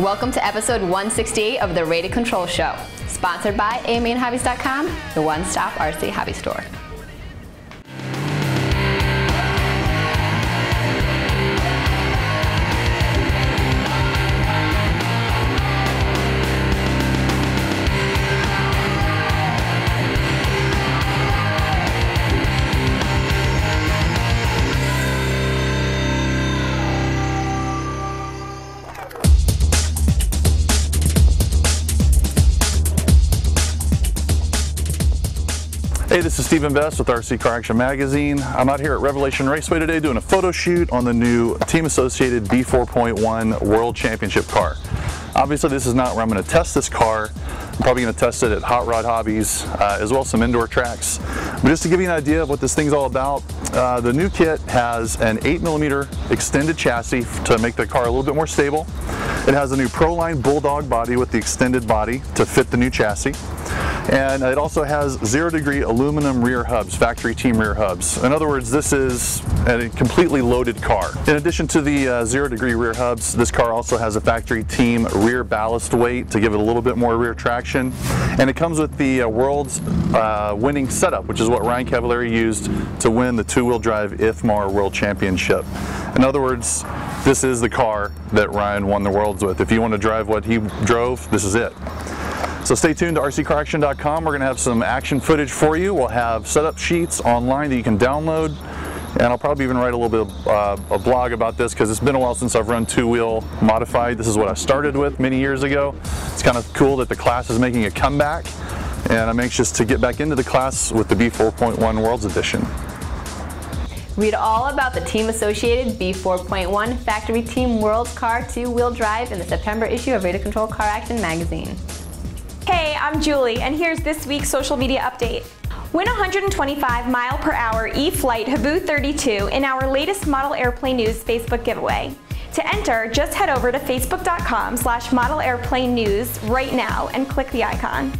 Welcome to episode 168 of the Rated Control Show, sponsored by amainhobbies.com, the one-stop RC hobby store. Hey, this is Stephen Best with RC Car Action Magazine. I'm out here at Revelation Raceway today doing a photo shoot on the new Team Associated B4.1 World Championship car. Obviously, this is not where I'm going to test this car. I'm probably going to test it at Hot Rod Hobbies as well as some indoor tracks. But just to give you an idea of what this thing's all about, the new kit has an 8mm extended chassis to make the car a little bit more stable. It has a new Proline Bulldog body with the extended body to fit the new chassis. And it also has 0-degree aluminum rear hubs, factory team rear hubs. In other words, this is a completely loaded car. In addition to the 0-degree rear hubs, this car also has a factory team rear ballast weight to give it a little bit more rear traction. And it comes with the world's winning setup, which is what Ryan Cavallari used to win the two-wheel drive IFMAR World Championship. In other words, this is the car that Ryan won the worlds with. If you want to drive what he drove, this is it. So stay tuned to rccaraction.com. We're going to have some action footage for you. We'll have setup sheets online that you can download. And I'll probably even write a little bit of a blog about this because it's been a while since I've run two-wheel modified. This is what I started with many years ago. It's kind of cool that the class is making a comeback. And I'm anxious to get back into the class with the B4.1 Worlds Edition. Read all about the Team Associated B4.1 Factory Team Worlds Car two-wheel drive in the September issue of Rated Control Car Action Magazine. Hey, I'm Julie, and here's this week's social media update. Win 125 mile-per-hour E-Flight Habu 32 in our latest Model Airplane News Facebook giveaway. To enter, just head over to facebook.com/modelairplanenews right now and click the icon.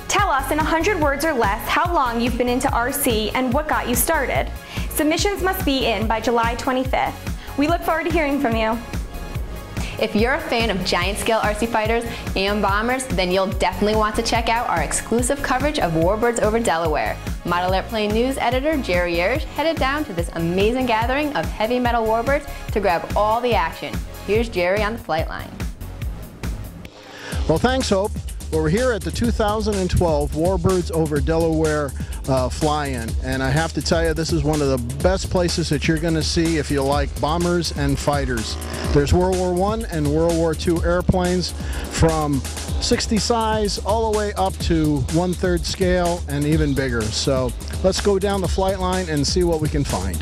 Tell us in 100 words or less how long you've been into RC and what got you started. Submissions must be in by July 25th. We look forward to hearing from you. If you're a fan of giant scale RC fighters and bombers, then you'll definitely want to check out our exclusive coverage of Warbirds over Delaware. Model Airplane News editor Jerry Yersh headed down to this amazing gathering of heavy metal warbirds to grab all the action. Here's Jerry on the flight line. Well, thanks, Hope. Well, we're here at the 2012 Warbirds over Delaware Fly-In, and I have to tell you, this is one of the best places that you're going to see if you like bombers and fighters. There's World War I and World War II airplanes from 60 size all the way up to 1/3 scale and even bigger. So let's go down the flight line and see what we can find.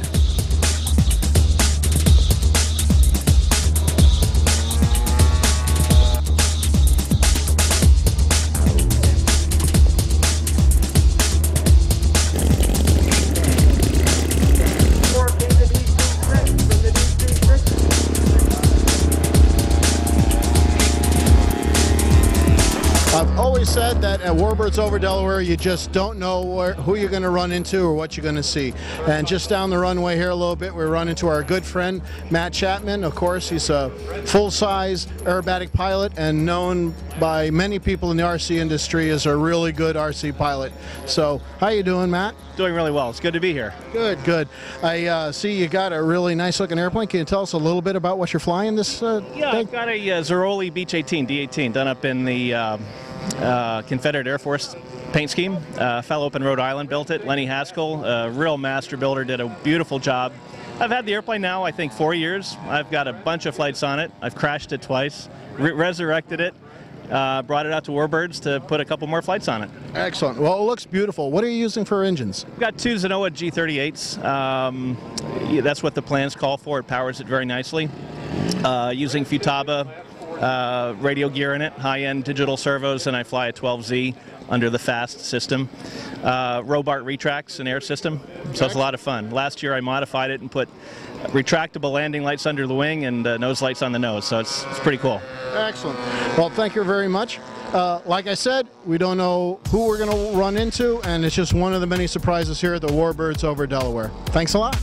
I've always said that at Warbirds over Delaware, you just don't know who you're going to run into or what you're going to see. And just down the runway here a little bit, we run into our good friend, Matt Chapman. Of course, he's a full-size aerobatic pilot and known by many people in the RC industry as a really good RC pilot. So, how you doing, Matt? Doing really well. It's good to be here. Good, good. I see you got a really nice-looking airplane. Can you tell us a little bit about what you're flying this Yeah, thing? I've got a Zeroli Beach 18, D18, done up in the Confederate Air Force paint scheme. Fellow up in Rhode Island built it. Lenny Haskell, a real master builder, did a beautiful job. I've had the airplane now, I think, 4 years. I've got a bunch of flights on it. I've crashed it twice, resurrected it, brought it out to Warbirds to put a couple more flights on it. Excellent. Well, it looks beautiful. What are you using for engines? I've got two Zenoa G38s. Yeah, that's what the plans call for. It powers it very nicely. Using Futaba radio gear in it, high-end digital servos, and I fly a 12Z under the FAST system. Robart retracts and air system, so it's a lot of fun. Last year I modified it and put retractable landing lights under the wing and nose lights on the nose, so it's pretty cool. Excellent. Well, thank you very much. Like I said, we don't know who we're going to run into, and it's just one of the many surprises here at the Warbirds over Delaware. Thanks a lot.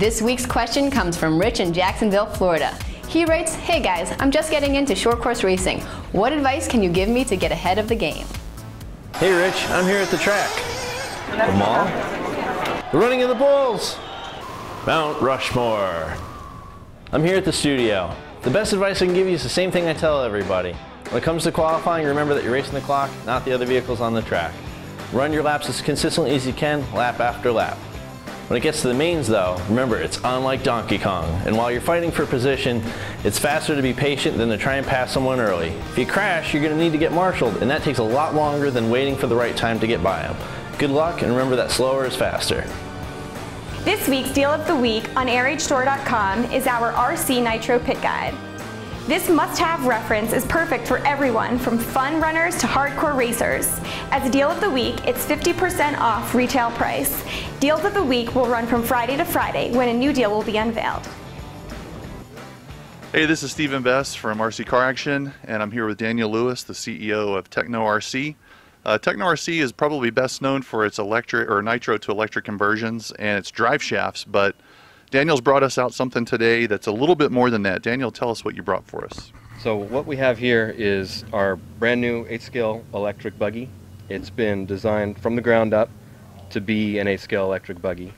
This week's question comes from Rich in Jacksonville, Florida. He writes, "Hey guys, I'm just getting into short course racing. What advice can you give me to get ahead of the game?" Hey Rich, I'm here at the track. The mall? The running of the bulls! Mount Rushmore. I'm here at the studio. The best advice I can give you is the same thing I tell everybody. When it comes to qualifying, remember that you're racing the clock, not the other vehicles on the track. Run your laps as consistently as you can, lap after lap. When it gets to the mains though, remember it's on like Donkey Kong, and while you're fighting for position, it's faster to be patient than to try and pass someone early. If you crash, you're going to need to get marshaled, and that takes a lot longer than waiting for the right time to get by them. Good luck, and remember that slower is faster. This week's Deal of the Week on AirAgeStore.com is our RC Nitro Pit Guide. This must-have reference is perfect for everyone from fun runners to hardcore racers. As a Deal of the Week, it's 50% off retail price. Deals of the Week will run from Friday to Friday when a new deal will be unveiled. Hey, this is Stephen Best from RC Car Action, and I'm here with Daniel Lewis, the CEO of Techno RC. Techno RC is probably best known for its electric or nitro to electric conversions and its drive shafts, but Daniel's brought us out something today that's a little bit more than that. Daniel, tell us what you brought for us. So what we have here is our brand new 8-scale electric buggy. It's been designed from the ground up to be an 8-scale electric buggy.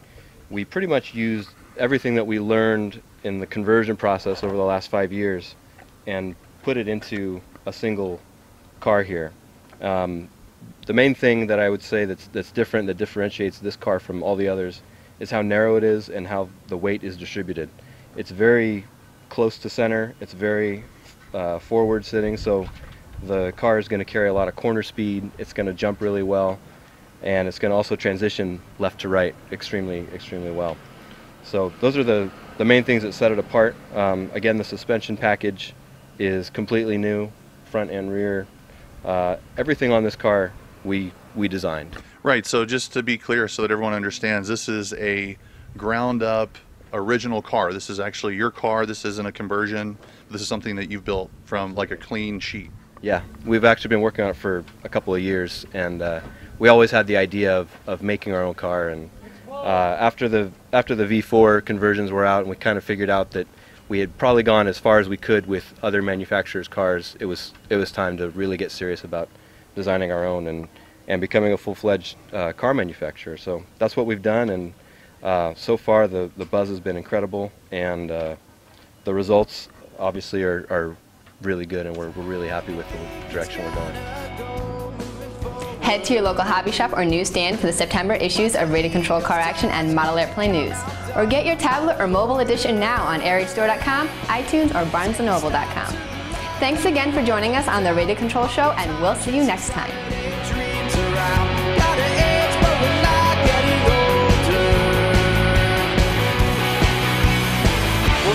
We pretty much used everything that we learned in the conversion process over the last 5 years and put it into a single car here. The main thing that I would say that's different, that differentiates this car from all the others, is how narrow it is and how the weight is distributed. It's very close to center, it's very forward sitting, so the car is going to carry a lot of corner speed, it's going to jump really well, and it's going to also transition left to right extremely well. So those are the main things that set it apart. Again, the suspension package is completely new, front and rear. Everything on this car we designed. Right, so just to be clear so that everyone understands, this is a ground up original car. This is actually your car, this isn't a conversion. This is something that you've built from like a clean sheet. Yeah, we've actually been working on it for a couple of years, and we always had the idea of making our own car, and after the V4 conversions were out and we kind of figured out that we had probably gone as far as we could with other manufacturers' cars, it was time to really get serious about designing our own and becoming a full-fledged car manufacturer. So that's what we've done, and so far the buzz has been incredible, and the results obviously are really good, and we're really happy with the direction we're going. Head to your local hobby shop or newsstand for the September issues of Radio Control Car Action and Model Airplane News. Or get your tablet or mobile edition now on AirAgeStore.com, iTunes, or BarnesandNoble.com. Thanks again for joining us on the Radio Control Show, and we'll see you next time.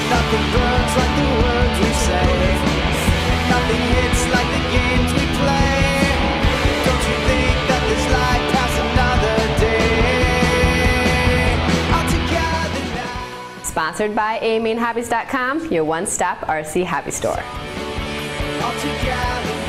Nothing burns like the words we say. Nothing hits like the games we play. Don't you think that this life has another day? All together now. Sponsored by AMeanHobbies.com, your one-stop RC hobby store. All together.